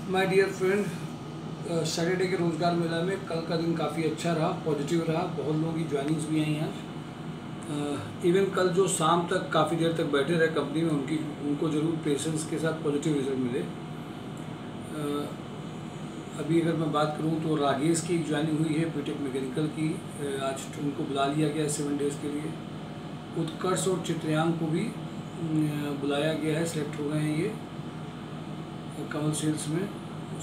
My dear friend, Saturday के रोज़गार मेला में कल का दिन काफ़ी अच्छा रहा, पॉजिटिव रहा। बहुत लोगों की ज्वाइनिंग्स भी आई हैं। इवन कल जो शाम तक काफ़ी देर तक बैठे रहे कंपनी में, उनको ज़रूर पेशेंस के साथ पॉजिटिव रिजल्ट मिले। अभी अगर मैं बात करूं तो रागेश की एक ज्वाइनिंग हुई है बीटेक मैकेनिकल की। आज उनको बुला लिया गया है 7 डेज़ के लिए। उत्कर्ष और चित्रयांग को भी बुलाया गया है, सेलेक्ट हो गए हैं ये कमल सेल्स में।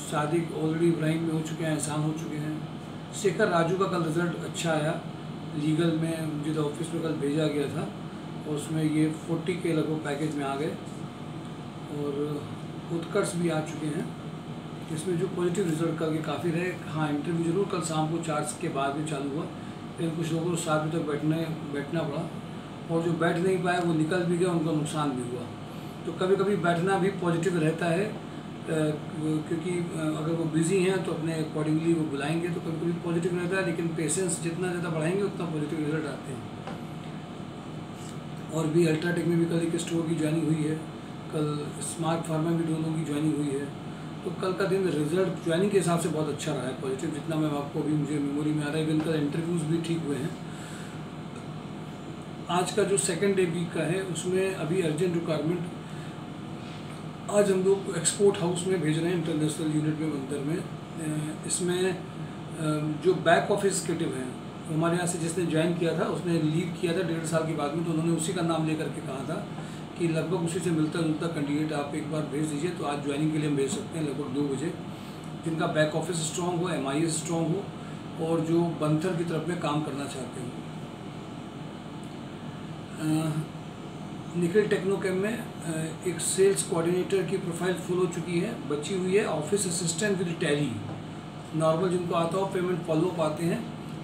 सादिक ऑलरेडी इब्राहिम में हो चुके हैं, एहसान हो चुके हैं। शेखर राजू का कल रिज़ल्ट अच्छा आया, लीगल में जिस ऑफिस में कल भेजा गया था और उसमें ये 40 के लगभग पैकेज में आ गए। और उत्कर्ष भी आ चुके हैं, इसमें जो पॉजिटिव रिजल्ट करके काफ़ी रहे। हाँ, इंटरव्यू जरूर कल शाम को 4 के बाद में चालू हुआ, लेकिन कुछ लोगों को 7 बजे तक बैठना पड़ा और जो बैठ नहीं पाए वो निकल भी गया, उनका नुकसान भी हुआ। तो कभी कभी बैठना भी पॉजिटिव रहता है, क्योंकि अगर वो बिज़ी हैं तो अपने अकॉर्डिंगली वो बुलाएंगे, तो कभी कभी पॉजिटिव रहता है। लेकिन पेशेंस जितना ज़्यादा बढ़ाएंगे उतना पॉजिटिव रिजल्ट आते हैं। और भी अल्ट्राटेक में भी कल एक स्टोर की ज्वाइनिंग हुई है, कल स्मार्ट फार्मा में 2 लोगों की ज्वाइनिंग हुई है। तो कल का दिन रिजल्ट ज्वाइनिंग के हिसाब से बहुत अच्छा रहा है, पॉजिटिव, जितना मैं आपको अभी मुझे मेमोरी में आ रहा है। इवन कल इंटरव्यूज़ भी ठीक हुए हैं। आज का जो सेकेंड डे वीक का है उसमें अभी अर्जेंट रिक्वायरमेंट आज हम लोग एक्सपोर्ट हाउस में भेज रहे हैं, इंटरनेशनल यूनिट में बंदर में। इसमें जो बैक ऑफिस एक्टिव हैं, हमारे यहाँ से जिसने ज्वाइन किया था उसने लीव किया था 1.5 साल के बाद में, तो उन्होंने उसी का नाम लेकर के कहा था कि लगभग उसी से मिलता जुलता कैंडिडेट आप एक बार भेज दीजिए। तो आज ज्वाइनिंग के लिए हम भेज सकते हैं लगभग 2 बजे, जिनका बैक ऑफिस स्ट्रॉन्ग हो, MIS स्ट्रॉन्ग हो और जो बंथर की तरफ में काम करना चाहते हो। निखिल टेक्नोकेम में एक सेल्स कोऑर्डिनेटर की प्रोफाइल फुल हो चुकी है, बची हुई है office assistant with tally. Normal जिनको आता हो, पेमेंट फॉलो पाते हैं,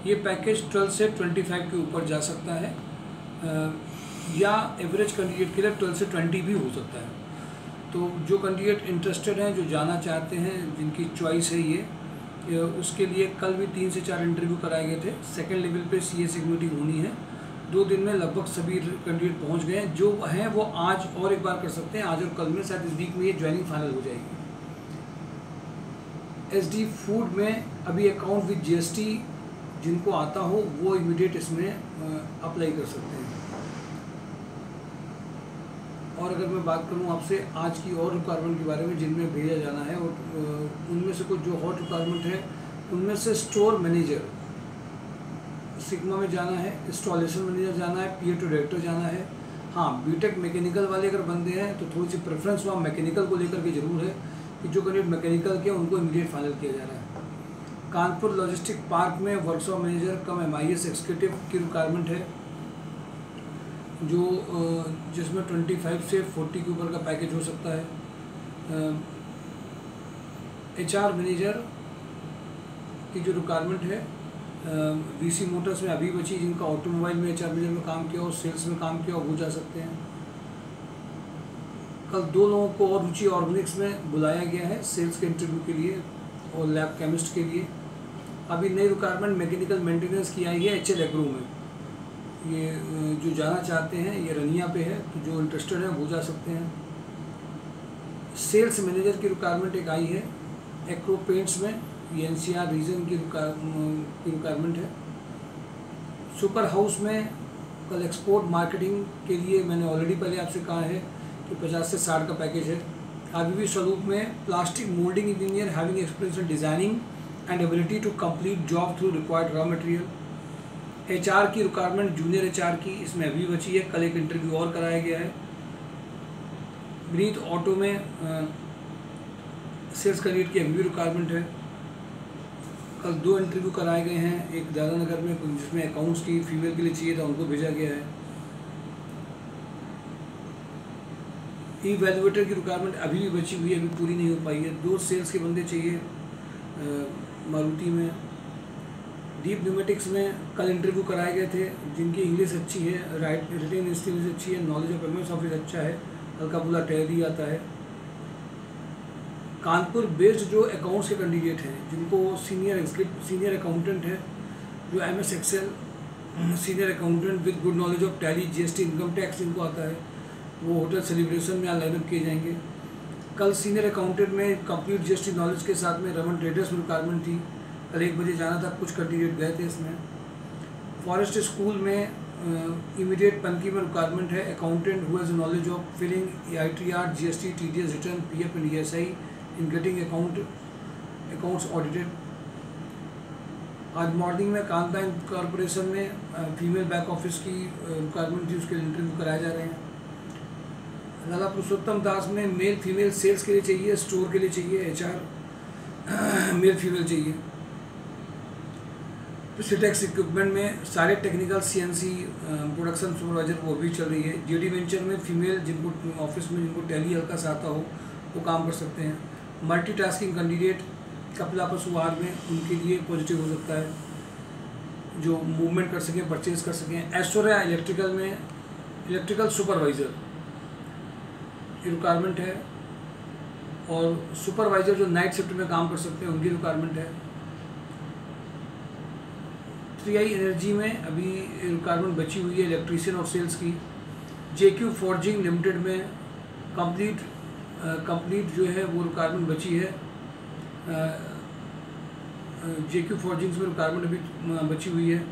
ये पैकेज 12 से 25 के ऊपर जा सकता है, या एवरेज कैंडिडेट के लिए 12 से 20 भी हो सकता है। तो जो कैंडिडेट इंटरेस्टेड हैं, जो जाना चाहते हैं, जिनकी चॉइस है ये, उसके लिए कल भी 3 से 4 इंटरव्यू कराए गए थे। सेकेंड लेवल पे CS की मीटिंग होनी है। 2 दिन में लगभग सभी कैंडिडेट पहुंच गए हैं। जो हैं वो आज और एक बार कर सकते हैं, आज और कल में, शायद इस वीक में ये ज्वाइनिंग फाइनल हो जाएगी। SD फूड में अभी अकाउंट विद GST जिनको आता हो वो इमीडिएट इसमें अप्लाई कर सकते हैं। और अगर मैं बात करूं आपसे आज की और रिक्वायरमेंट के बारे में जिनमें भेजा जाना है, और उनमें से कुछ जो हॉट रिक्वायरमेंट है, उनमें से स्टोर मैनेजर सिग्मा में जाना है, इंस्टॉलेशन मैनेजर जाना है, PA टू डायरेक्टर जाना है। हाँ, बीटेक मैकेनिकल वाले अगर बंदे हैं तो थोड़ी सी प्रेफरेंस वहाँ मैकेनिकल को लेकर के जरूर है कि जो कैंडिडेट मैकेनिकल के उनको इमीडिएट फाइनल किया जा रहा है। कानपुर लॉजिस्टिक पार्क में वर्कशॉप मैनेजर कम MIS एग्जीक्यूटिव की रिक्वायरमेंट है, जो जिसमें 25 से 40 के ऊपर का पैकेज हो सकता है। HR मैनेजर की जो रिक्वायरमेंट है, VC मोटर्स में अभी बची, जिनका ऑटोमोबाइल में HR मैनेजर में काम किया हो, सेल्स में काम किया हो, वो जा सकते हैं। कल 2 लोगों को और रुचि ऑर्गेनिक्स में बुलाया गया है सेल्स के इंटरव्यू के लिए और लैब केमिस्ट के लिए। अभी नई रिक्वायरमेंट मैकेनिकल मेंटेनेंस की आई है HL एग्रो में। ये जो जाना चाहते हैं, ये रनिया पे है, तो जो इंटरेस्टेड है वो जा सकते हैं। सेल्स मैनेजर की रिक्वायरमेंट एक आई है एक्रो पेंट्स में, ये NCR रीजन की रिक्वायरमेंट है। सुपर हाउस में कल एक्सपोर्ट मार्केटिंग के लिए मैंने ऑलरेडी पहले आपसे कहा है कि 50 से 60 का पैकेज है। अभी भी स्वरूप में plastic moulding engineer having experience in designing and ability to complete job through required raw material. HR की रिक्वायरमेंट जूनियर HR की इसमें अभी बची है, कल एक इंटरव्यू और कराया गया है। ब्रीथ ऑटो में सेल्स कैंडिडेट की अभी भी रिक्वायरमेंट है। कल 2 इंटरव्यू कराए गए हैं, एक दादानगर में जिसमें अकाउंट्स की फीमेल के लिए चाहिए था, उनको भेजा गया है। वैल्यूएटर की रिक्वायरमेंट अभी भी बची हुई है, अभी पूरी नहीं हो पाई है। 2 सेल्स के बंदे चाहिए मारुति में। डीप न्यूमेटिक्स में कल इंटरव्यू कराए गए थे, जिनकी इंग्लिश अच्छी है, रिटेन इंग्लिश अच्छी है, नॉलेज ऑफ MS ऑफिस अच्छा है, हल्का फुल्का टैली आता है। कानपुर बेस्ड जो अकाउंट्स के कैंडिडेट हैं, जिनको सीनियर अकाउंटेंट है, जो MS Excel senior accountant with good knowledge of Tally, GST, income tax जिनको आता है, वो होटल सेलिब्रेशन में लाइनअप किए जाएंगे। कल सीनियर अकाउंटेंट में कंप्लीट जीएसटी नॉलेज के साथ में रमन ट्रेडर्स में रिक्वायरमेंट थी। कल 1 बजे जाना था, कुछ कैंडिडेट गए थे इसमें। फॉरेस्ट स्कूल में इमीडिएट पनकी में रिक्वायरमेंट है, accountant who has knowledge of filing ITR, GST, TDS return, PF and ESI in getting accounts audited. आज मॉर्निंग में कांता कॉरपोरेशन में फीमेल बैक ऑफिस की रिक्वायरमेंट थी, उसके इंटरव्यू कराए जा रहे हैं। लाला पुरुषोत्तम दास में मेल फीमेल सेल्स के लिए चाहिए, स्टोर के लिए चाहिए, HR मेल फीमेल चाहिए। तो सिटेक्स इक्विपमेंट में सारे टेक्निकल CNC प्रोडक्शन सुपरवाइजर वो भी चल रही है। JD वेंचर में फीमेल जिनको ऑफिस में जिनको टैली हल्का सा आता हो वो काम कर सकते हैं। मल्टीटास्किंग कैंडिडेट कपिला पशुहार में उनके लिए पॉजिटिव हो सकता है, जो मूवमेंट कर सकें, परचेज कर सकें। ऐश्वर्या इलेक्ट्रिकल में इलेक्ट्रिकल सुपरवाइज़र रिक्वायरमेंट है, और सुपरवाइज़र जो नाइट शिफ्ट में काम कर सकते हैं उनकी रिक्वायरमेंट है। 3i एनर्जी में अभी रिक्वायरमेंट बची हुई है इलेक्ट्रीशियन और सेल्स की। JQ फॉर्जिंग लिमिटेड में कंप्लीट जो है वो रिक्वायरमेंट बची है। JQ फॉर्जिंग्स में रिक्वायरमेंट अभी बची हुई है।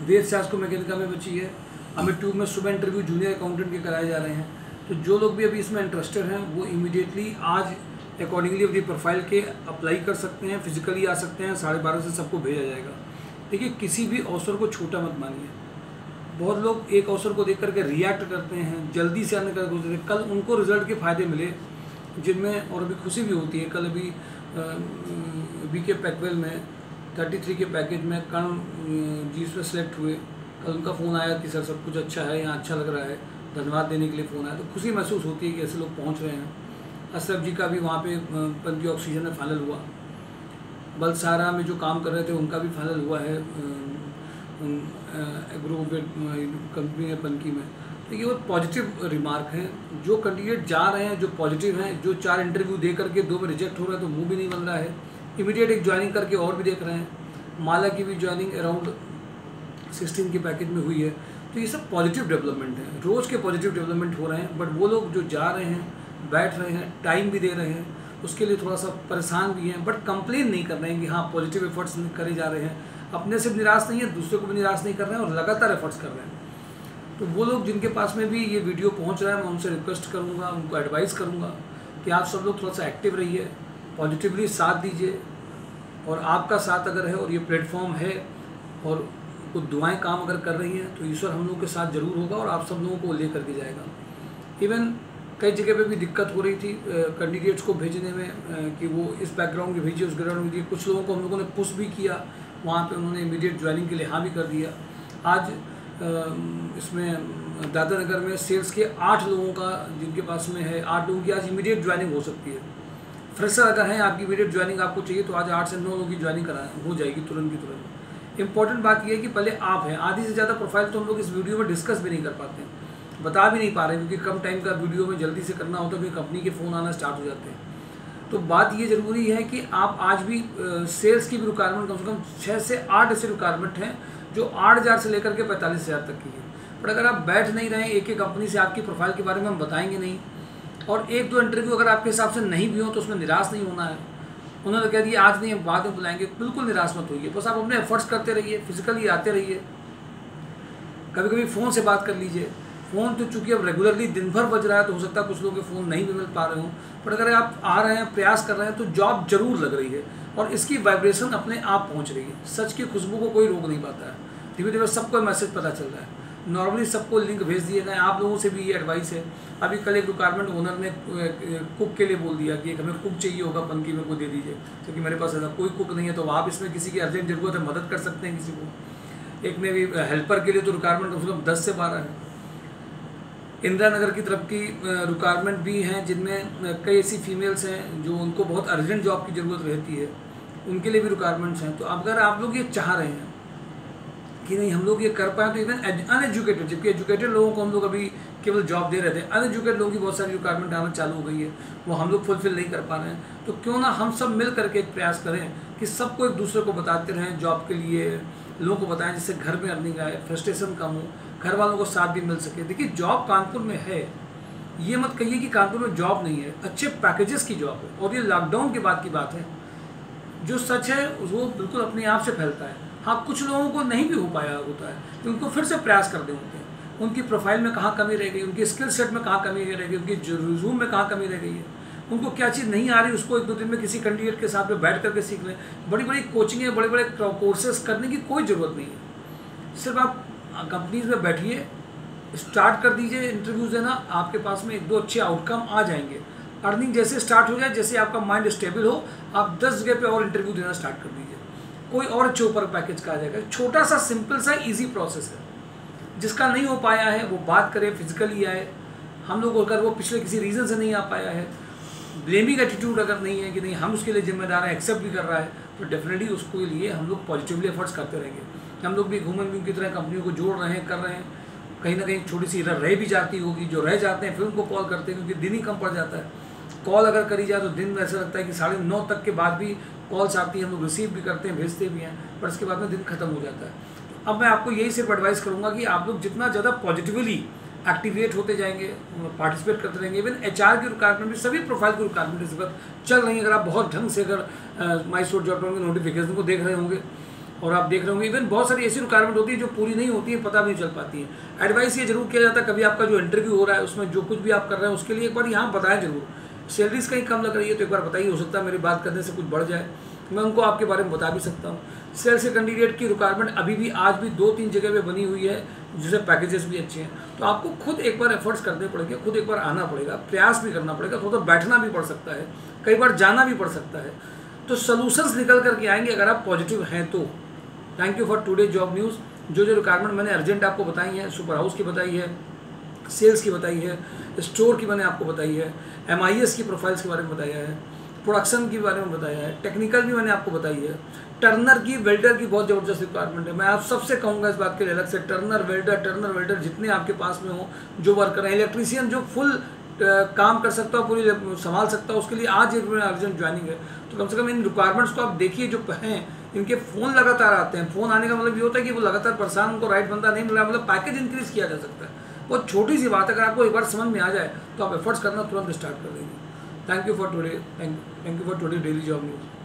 वेद शास्त्र मैकेनिका में बची है। अमिट ट्यूब में सुबह इंटरव्यू जूनियर अकाउंटेंट के कराए जा रहे हैं। तो जो लोग भी अभी इसमें इंटरेस्टेड हैं वो इमीडिएटली आज अकॉर्डिंगली अपनी प्रोफाइल के अप्लाई कर सकते हैं, फिजिकली आ सकते हैं। 12:30 से सबको भेजा जाएगा। देखिए, किसी भी अवसर को छोटा मत मानिए। बहुत लोग एक अवसर को देख करके रिएक्ट करते हैं, जल्दी से आने का कोशिश करते हैं। कल उनको रिजल्ट के फ़ायदे मिले जिनमें और अभी खुशी भी होती है। कल अभी BK पैकवेल में 33 के पैकेज में कर्ण जी इसमें सेलेक्ट हुए। कल उनका फ़ोन आया कि सर सब कुछ अच्छा है, यहाँ अच्छा लग रहा है, धन्यवाद देने के लिए फ़ोन आया। तो खुशी महसूस होती है कि ऐसे लोग पहुँच रहे हैं। अशरफ जी का भी वहाँ पे पनकी ऑक्सीजन में फाइनल हुआ। बलसारा में जो काम कर रहे थे उनका भी फाइनल हुआ है एग्रो कंपनी है पनकी में। तो ये वो पॉजिटिव रिमार्क हैं। जो कैंडिडेट जा रहे हैं, जो पॉजिटिव हैं, जो 4 इंटरव्यू दे करके 2 में रिजेक्ट हो रहा है तो मुंह भी नहीं बन रहा है, इमीडिएट एक ज्वाइनिंग करके और भी देख रहे हैं। माला की भी ज्वाइनिंग अराउंड 16 के पैकेज में हुई है। तो ये सब पॉजिटिव डेवलपमेंट है, रोज़ के पॉजिटिव डेवलपमेंट हो रहे हैं। बट वो लोग जो जा रहे हैं, बैठ रहे हैं, टाइम भी दे रहे हैं, उसके लिए थोड़ा सा परेशान भी हैं, बट कंप्लेन नहीं कर रहे हैं कि हाँ पॉजिटिव एफर्ट्स करे जा रहे हैं। अपने से निराश नहीं है, दूसरे को भी निराश नहीं कर रहे हैं और लगातार एफर्ट्स कर रहे हैं। तो वो लोग जिनके पास में भी ये वीडियो पहुंच रहा है, मैं उनसे रिक्वेस्ट करूंगा, उनको एडवाइस करूंगा कि आप सब लोग थोड़ा सा एक्टिव रहिए, पॉजिटिवली साथ दीजिए। और आपका साथ अगर है और ये प्लेटफॉर्म है और कुछ दुआएं काम अगर कर रही हैं तो ईश्वर हम लोगों के साथ ज़रूर होगा और आप सब लोगों को ले करके जाएगा। इवन कई जगह पे भी दिक्कत हो रही थी कैंडिडेट्स को भेजने में कि वो इस बैकग्राउंड के भेजिए, उस बैकग्राउंड में भेजिए। कुछ लोगों को हम लोगों ने पुश भी किया, वहाँ पे उन्होंने इमीडिएट ज्वाइनिंग के लिए हाँ भी कर दिया। आज इसमें दादर नगर में सेल्स के 8 लोगों का जिनके पास में है, 8 लोगों की आज इमीडिएट ज्वाइनिंग हो सकती है। फ्रेशर अगर है, आपकी इमीडिएट ज्वाइनिंग आपको चाहिए तो आज 8 से 9 लोगों की ज्वाइनिंग हो जाएगी तुरंत की तुरंत। इंपॉर्टेंट बात यह है कि पहले आप हैं। आधी से ज़्यादा प्रोफाइल तो हम लोग इस वीडियो में डिस्कस भी नहीं कर पाते, बता भी नहीं पा रहे, क्योंकि कम टाइम का वीडियो में जल्दी से करना होता है, क्योंकि कंपनी के फ़ोन आना स्टार्ट हो जाते हैं। तो बात ये ज़रूरी है कि आप आज भी सेल्स की भी रिक्वायरमेंट कम से कम 6 से 8 ऐसे रिक्वायरमेंट हैं जो 8,000 से लेकर के 45,000 तक की है। बट अगर आप बैठ नहीं रहे, एक एक कंपनी से आपकी प्रोफाइल के बारे में हम बताएंगे नहीं, और 1-2 इंटरव्यू अगर आपके हिसाब से नहीं भी हो तो उसमें निराश नहीं होना है। उन्होंने कह दिया आज नहीं, हम बाद में बुलाएंगे, बिल्कुल निराश मत होइए। बस आप अपने एफर्ट्स करते रहिए, फिजिकली आते रहिए, कभी कभी फ़ोन से बात कर लीजिए। फ़ोन तो चूँकि अब रेगुलरली दिन भर बज रहा है तो हो सकता है कुछ लोगों के फ़ोन नहीं भी मिल पा रहे हों, बट अगर आप आ रहे हैं, प्रयास कर रहे हैं तो जॉब जरूर लग रही है और इसकी वाइब्रेशन अपने आप पहुँच रही है। सच की खुशबू को कोई रोक नहीं पाता है। धीरे धीरे सबको मैसेज पता चल रहा है, नॉर्मली सबको लिंक भेज दिए गए। आप लोगों से भी ये एडवाइस है। अभी कल एक रिक्वायरमेंट ओनर ने कुक के लिए बोल दिया कि हमें कुक चाहिए होगा पनकी में, को दे दीजिए, क्योंकि मेरे पास ऐसा कोई कुक नहीं है। तो आप इसमें किसी की अर्जेंट जरूरत है, मदद कर सकते हैं किसी को। एक ने भी हेल्पर के लिए तो रिक्वायरमेंट कम से कम 10 से 12 है। इंदिरा नगर की तरफ की रिक्वायरमेंट भी हैं जिनमें कई ऐसी फीमेल्स हैं जो उनको बहुत अर्जेंट जॉब की ज़रूरत रहती है, उनके लिए भी रिक्वायरमेंट्स हैं। तो अगर आप लोग ये चाह रहे हैं कि नहीं हम लोग ये कर पाए, तो इवन अनएजुकेटेड, जबकि एजुकेटेड लोगों को हम लोग अभी केवल जॉब दे रहे थे, अनएजुकेटेड लोगों की बहुत सारी रिक्वायरमेंट आना चालू हो गई है, वो हम लोग फुलफिल नहीं कर पा रहे हैं। तो क्यों ना हम सब मिल करके एक प्रयास करें कि सबको एक दूसरे को बताते रहें जॉब के लिए, लोगों को बताएं जिससे घर में अर्निंग आए, फ्रस्ट्रेशन कम हो, घर वालों को साथ भी मिल सके। देखिए जॉब कानपुर में है, ये मत कहिए कि कानपुर में जॉब नहीं है, अच्छे पैकेजेस की जॉब है। और ये लॉकडाउन के बाद की बात है, जो सच है वो बिल्कुल अपने आप से फैलता है। हाँ, कुछ लोगों को नहीं भी हो पाया होता है तो उनको फिर से प्रयास करने होते हैं। उनकी प्रोफाइल में कहाँ कमी रह गई, उनके स्किल सेट में कहाँ कमी रह गई, उनकी रिज्यूम में कहाँ कमी रह गई है, उनको क्या चीज़ नहीं आ रही, उसको 1-2 दिन में किसी कैंडिडेट के साथ में बैठ करके सीख लें। बड़ी बड़ी कोचिंगें, बड़े बड़े कोर्सेज करने की कोई ज़रूरत नहीं है। सिर्फ आप कंपनीज में बैठिए, स्टार्ट कर दीजिए इंटरव्यूज देना, आपके पास में 1-2 अच्छे आउटकम आ जाएंगे। अर्निंग जैसे स्टार्ट हो जाए, जैसे आपका माइंड स्टेबल हो, आप 10 जगह पे और इंटरव्यू देना स्टार्ट कर दीजिए, कोई और अच्छे ऊपर पैकेज का आ जाएगा। छोटा सा सिंपल सा इजी प्रोसेस है। जिसका नहीं हो पाया है वो बात करे, फिजिकली आए। हम लोग अगर वो पिछले किसी रीज़न से नहीं आ पाया है, ब्लेमिंग एटीट्यूड अगर नहीं है कि नहीं हम उसके लिए जिम्मेदार हैं, एक्सेप्ट भी कर रहा है, तो डेफिनेटली उसके लिए हम लोग पॉजिटिवली एफर्ट्स करते रहेंगे। हम लोग भी ह्यूमन बीइंग की तरह कंपनियों को जोड़ रहे हैं, कर रहे हैं। कहीं ना कहीं छोटी सी इधर रह भी जाती होगी, जो रह जाते हैं फिर उनको कॉल करते हैं, क्योंकि दिन ही कम पड़ जाता है। कॉल अगर करी जाए तो दिन में ऐसा लगता है कि 9:30 तक के बाद भी कॉल्स आती हैं, हम लोग रिसीव भी करते हैं, भेजते भी हैं, पर इसके बाद में दिन खत्म हो जाता है। तो अब मैं आपको यही सिर्फ एडवाइस करूँगा कि आप लोग जितना ज़्यादा पॉजिटिवली एक्टिवेट होते जाएंगे, पार्टिसिपेट करते रहेंगे। इवन HR की रिक्वायरमेंट भी, सभी प्रोफाइल की रिक्वायरमेंट इस पर चल रही है। अगर आप बहुत ढंग से अगर MySource.com के नोटिफिकेशन को देख रहे होंगे और आप देख रहे होंगे, इवन बहुत सारी ऐसी रिक्वायरमेंट होती है जो पूरी नहीं होती है, पता भी नहीं चल पाती है। एडवाइस ये जरूर किया जाता है, कभी आपका जो इंटरव्यू हो रहा है उसमें जो कुछ भी आप कर रहे हैं उसके लिए एक बार यहाँ बताएं जरूर। सैलरीज कहीं कम लग रही है तो एक बार बताइए, हो सकता है मेरी बात करने से कुछ बढ़ जाए, मैं उनको आपके बारे में बता भी सकता हूँ। सेल्स के कैंडिडेट की रिक्वायरमेंट अभी भी आज भी 2-3 जगह पे बनी हुई है, जिससे पैकेजेस भी अच्छे हैं। तो आपको खुद एक बार एफर्ट्स करने पड़ेंगे, खुद एक बार आना पड़ेगा, प्रयास भी करना पड़ेगा, थोड़ा बैठना भी पड़ सकता है, कई बार जाना भी पड़ सकता है। तो सोल्यूशंस निकल करके आएंगे अगर आप पॉजिटिव हैं तो। Thank you for today job news. जो रिक्वायरमेंट मैंने अर्जेंट आपको बताई है, सुपर हाउस की बताई है, सेल्स की बताई है, स्टोर की मैंने आपको बताई है, MIS की प्रोफाइल्स के बारे में बताया है, प्रोडक्शन के बारे में बताया है, टेक्निकल भी मैंने आपको बताई है, टर्नर की, वेल्डर की बहुत ज़बरदस्त रिक्वायरमेंट है। मैं आप सबसे कहूँगा इस बात के लिए अलग से, टर्नर वेल्डर जितने आपके पास में हो, जो वर्कर हैं, इलेक्ट्रीशियन जो फुल काम कर सकता हो, पूरी संभाल सकता हो, उसके लिए आज एक अर्जेंट ज्वाइनिंग है। तो कम से कम इन रिक्वायरमेंट्स को आप देखिए जो हैं, इनके फ़ोन लगातार आते हैं। फ़ोन आने का मतलब ये होता है कि वो लगातार परेशान, उनको राइट बंदा नहीं मिल रहा, मतलब पैकेज इंक्रीज किया जा सकता है। बहुत छोटी सी बात है, अगर आपको एक बार समझ में आ जाए तो आप एफर्ट्स करना तुरंत स्टार्ट कर देंगे। Thank you for today, thank you for today daily job news.